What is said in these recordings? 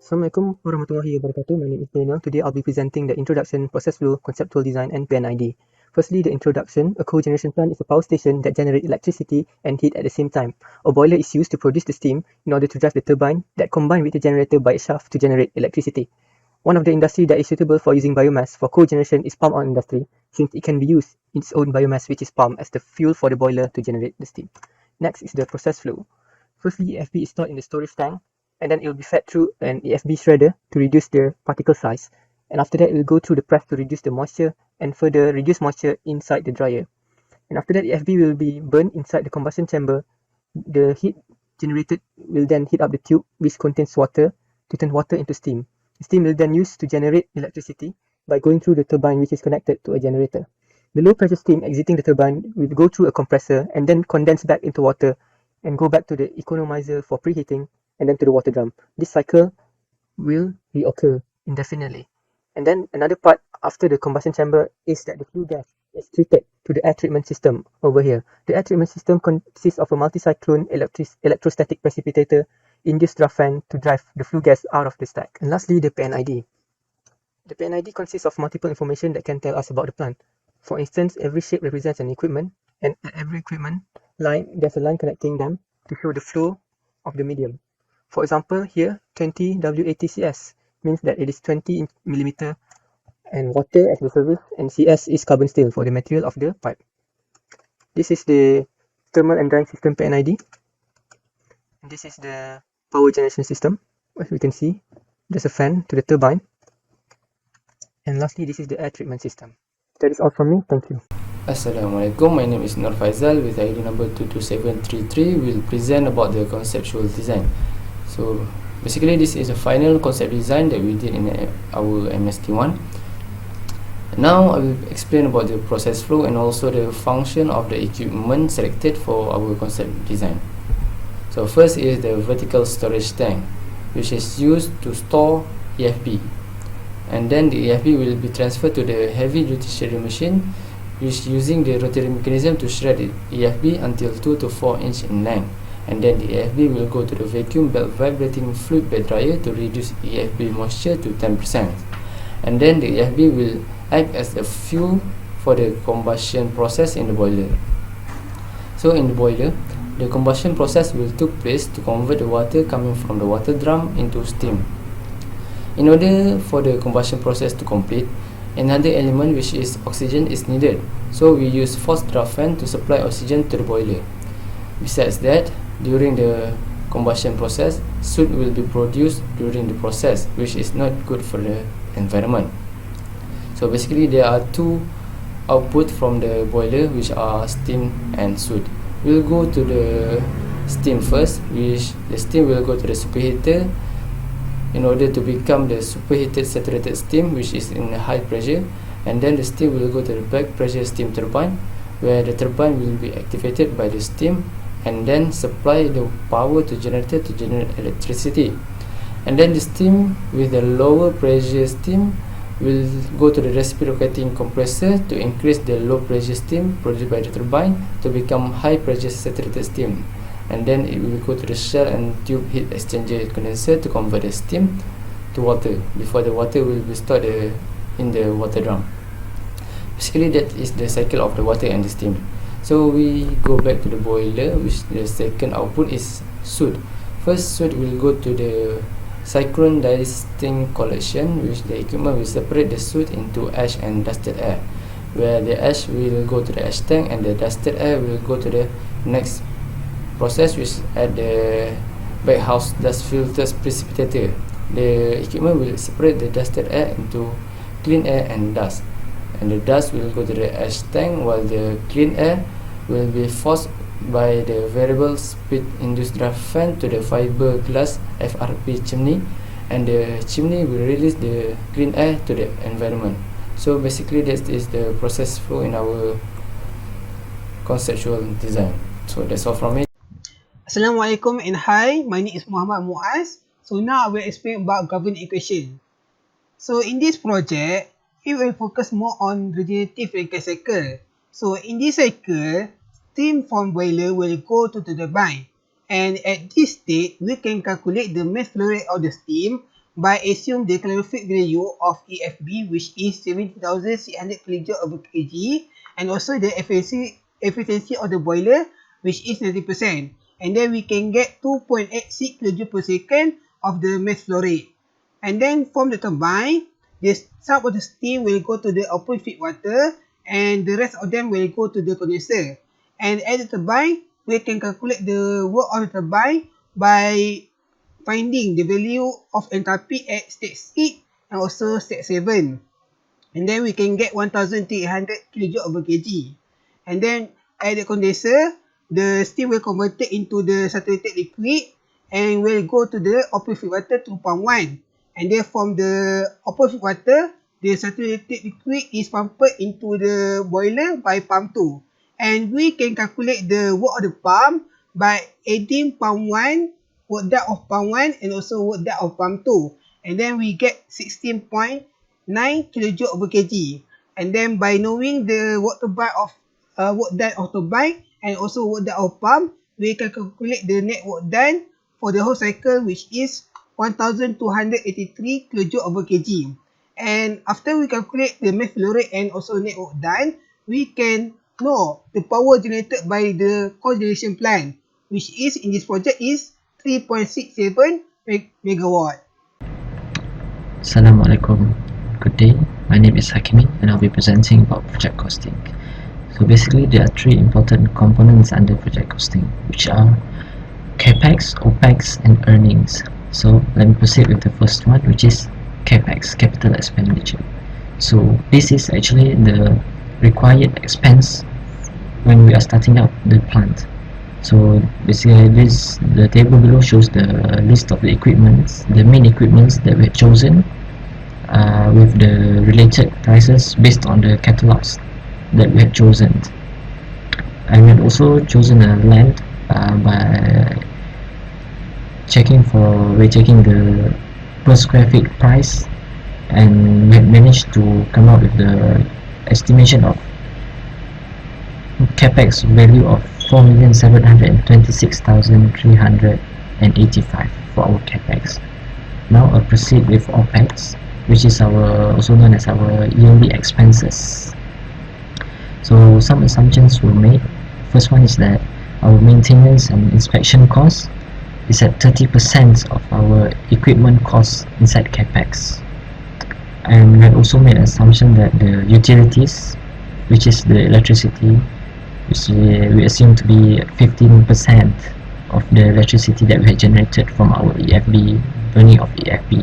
Assalamualaikum warahmatullahi wabarakatuh. My name is Daniel. Today I'll be presenting the introduction, process flow, conceptual design, and PNID. Firstly, the introduction. A cogeneration plant is a power station that generates electricity and heat at the same time. A boiler is used to produce the steam in order to drive the turbine that combine with the generator by a shaft to generate electricity. One of the industry that is suitable for using biomass for cogeneration is palm oil industry, since it can be used in its own biomass, which is palm, as the fuel for the boiler to generate the steam. Next is the process flow. Firstly, EFB is stored in the storage tank, and then it will be fed through an EFB shredder to reduce the particle size. And after that, it will go through the press to reduce the moisture and further reduce moisture inside the dryer. And after that, EFB will be burned inside the combustion chamber. The heat generated will then heat up the tube, which contains water, to turn water into steam. The steam will then used to generate electricity by going through the turbine, which is connected to a generator. The low pressure steam exiting the turbine will go through a compressor and then condense back into water and go back to the economizer for preheating and then to the water drum. This cycle will reoccur indefinitely. And then another part after the combustion chamber is that the flue gas is treated to the air treatment system over here. The air treatment system consists of a multi-cyclone electrostatic precipitator induced draft fan to drive the flue gas out of the stack. And lastly, the PNID. The PNID consists of multiple information that can tell us about the plant. For instance, every shape represents an equipment, and at every equipment line, there's a line connecting them to show the flow of the medium. For example, here 20 WATCS means that it is 20 millimeter, and water as the surface, and CS is carbon steel for the material of the pipe. This is the thermal and drying system PNID. And this is the power generation system. As we can see, there's a fan to the turbine. And lastly, this is the air treatment system. That is all from me. Thank you. Assalamualaikum, my name is Nur Faizal with ID number 22733. We'll present about the conceptual design. So basically this is a final concept design that we did in our MST1. Now I will explain about the process flow and also the function of the equipment selected for our concept design. So first is the vertical storage tank, which is used to store EFB. And then the EFB will be transferred to the heavy duty shredder machine, which using the rotary mechanism to shred the EFB until 2 to 4 inch in length. And then the EFB will go to the vacuum belt vibrating fluid bed dryer to reduce EFB moisture to 10%. And then the EFB will act as a fuel for the combustion process in the boiler. So in the boiler, the combustion process will take place to convert the water coming from the water drum into steam. In order for the combustion process to complete, another element, which is oxygen, is needed. So we use forced draft fan to supply oxygen to the boiler. Besides that, during the combustion process, soot will be produced during the process, which is not good for the environment. So basically there are two output from the boiler, which are steam and soot. We'll go to the steam first, which the steam will go to the superheater in order to become the superheated saturated steam, which is in high pressure, and then the steam will go to the back pressure steam turbine, where the turbine will be activated by the steam and then supply the power to generator to generate electricity. And then the steam with the lower pressure steam will go to the reciprocating compressor to increase the low pressure steam produced by the turbine to become high pressure saturated steam. And then it will go to the shell and tube heat exchanger condenser to convert the steam to water before the water will be stored in the water drum. Basically that is the cycle of the water and the steam. So we go back to the boiler, which the second output is soot. First, soot will go to the cyclone dysting collection, which the equipment will separate the soot into ash and dusted air, where the ash will go to the ash tank and the dusted air will go to the next process, which at the backhouse dust filters precipitator. The equipment will separate the dusted air into clean air and dust, and the dust will go to the ash tank, while the clean air will be forced by the variable speed induced draft fan to the fiberglass FRP chimney, and the chimney will release the clean air to the environment. So basically that is the process flow in our conceptual design. So that's all from me. Assalamualaikum and hi, my name is Muhammad Muaz. So now I will explain about governing equation. So in this project, we will focus more on regenerative gas cycle. So in this cycle, steam from boiler will go to the turbine, and at this state, we can calculate the mass flow rate of the steam by assume the calorific value of EFB, which is 70,600 kJ/kg, and also the efficiency of the boiler, which is 90%. And then we can get 2.86 kJ per second of the mass flow rate. And then from the turbine, some of the steam will go to the open feed water, and the rest of them will go to the condenser. And at the turbine, we can calculate the work of the turbine by finding the value of enthalpy at state 6 and also state 7. And then we can get 1300 kJ/kg. And then at the condenser, the steam will convert it into the saturated liquid and will go to the open feed water to pump 1. And then from the open feed water, the saturated liquid is pumped into the boiler by pump 2. And we can calculate the work of the pump by adding pump 1, work done of pump 1 and also work done of pump 2. And then we get 16.9 kJ/kg. And then by knowing the work done of turbine and also work done of pump, we can calculate the net work done for the whole cycle, which is 1283 kJ/kg. And after we calculate the mass flow rate and also net work done, we can know the power generated by the cogeneration plant, which is in this project is 3.67 megawatt. Assalamualaikum. Good day. My name is Hakimi and I'll be presenting about project costing. So basically there are three important components under project costing, which are CAPEX, OPEX and earnings. So let me proceed with the first one, which is CAPEX, capital expenditure. So this is actually the required expense when we are starting up the plant. So basically the table below shows the list of the equipments, the main equipments that we have chosen with the related prices based on the catalogs that we have chosen. And we have also chosen a land by checking the per square feet price, and we have managed to come up with the estimation of capex value of 4,726,385 for our capex. Now I'll proceed with OPEX, which is also known as our yearly expenses. So some assumptions were made. First one is that our maintenance and inspection cost is at 30% of our equipment costs inside capex. And we had also made an assumption that the utilities, which is the electricity, which we assume to be 15% of the electricity that we had generated from our EFB, burning of EFB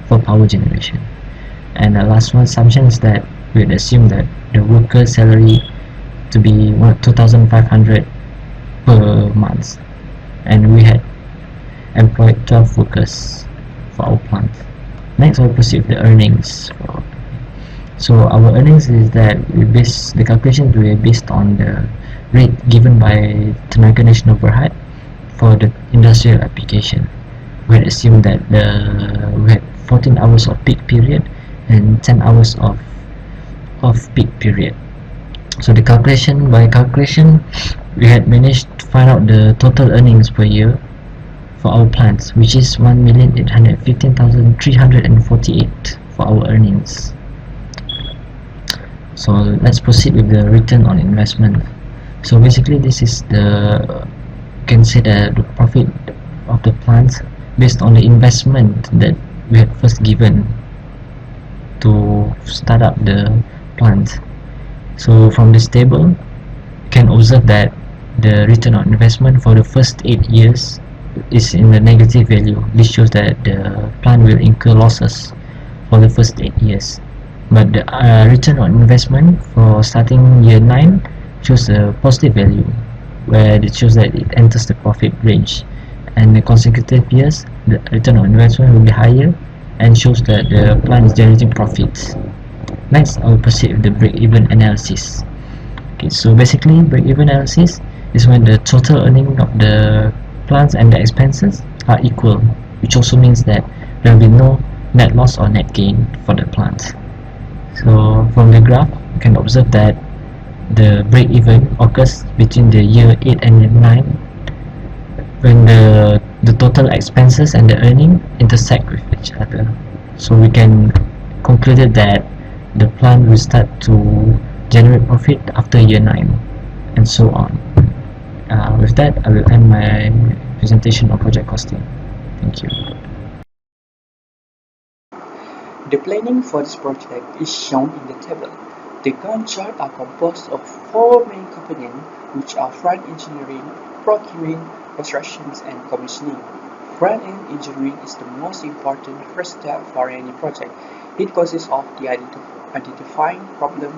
for power generation. And the last one assumption is that we had assumed that the worker salary to be 2,500 per month, and we had employed 12 workers for our plant. Next, I'll proceed with the earnings. So our earnings is that the calculations were based on the rate given by Tenaga Nasional Berhad for the industrial application. We had assumed that we had 14 hours of peak period and 10 hours of off-peak period. So by calculation, we had managed to find out the total earnings per year for our plants, which is 1,815,348 for our earnings. So let's proceed with the return on investment. So basically this is the profit of the plant based on the investment that we had first given to start up the plant. So from this table you can observe that the return on investment for the first 8 years is in the negative value. This shows that the plant will incur losses for the first 8 years. But the return on investment for starting year 9 shows a positive value, where it shows that it enters the profit range, and the consecutive years the return on investment will be higher and shows that the plant is generating profits. Next, I will proceed with the break-even analysis. Okay, so basically break-even analysis is when the total earning of the plants and the expenses are equal, which also means that there will be no net loss or net gain for the plant. So from the graph you can observe that the break-even occurs between the year 8 and 9, when the the total expenses and the earning intersect with each other. So we can conclude that the plant will start to generate profit after year 9 and so on. With that, I will end my presentation on project costing. Thank you. The planning for this project is shown in the table. The Gantt chart are composed of 4 main components, which are front engineering, procurement, constructions, and commissioning. Front-end engineering is the most important first step for any project. It consists of the identifying problem,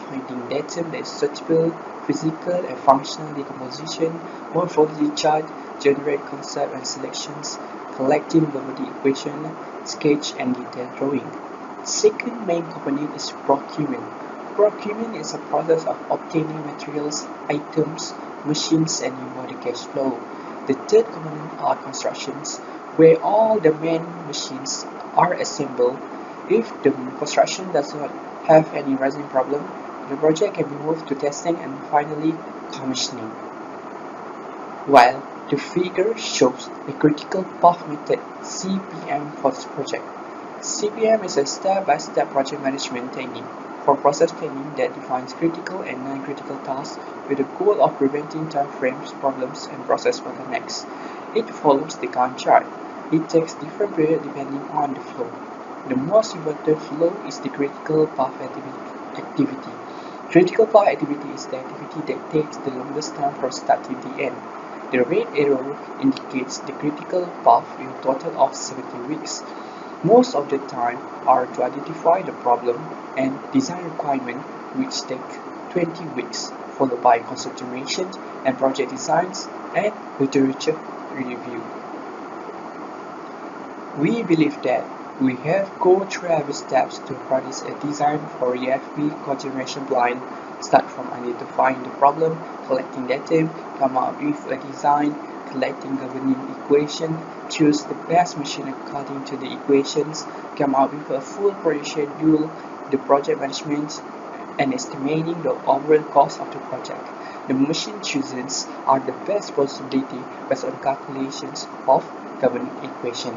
finding data that is suitable, physical and functional decomposition, morphology chart, generate concept and selections, collecting Bernoulli equation, sketch and detail drawing. Second main component is procurement. Procurement is a process of obtaining materials, items, machines and involve the cash flow. The third component are constructions, where all the main machines are assembled. If the construction does not have any rising problem, the project can be moved to testing and finally commissioning. While the figure shows the critical path method (CPM) for this project. CPM is a step-by-step project management technique for process planning that defines critical and non-critical tasks with the goal of preventing time frames, problems, and process bottlenecks. It follows the Gantt chart. It takes different periods depending on the flow. The most important flow is the critical path activity. Critical path activity is the activity that takes the longest time from start to the end. The red arrow indicates the critical path with a total of 70 weeks. Most of the time are to identify the problem and design requirement, which take 20 weeks, followed by consideration and project designs and literature review. We believe that we have go through every steps to produce a design for EFB cogeneration blind. Start from identifying the problem, collecting data, come up with a design, collecting governing equation, choose the best machine according to the equations, come up with a full project schedule, the project management, and estimating the overall cost of the project. The machine choices are the best possibility based on calculations of governing equation.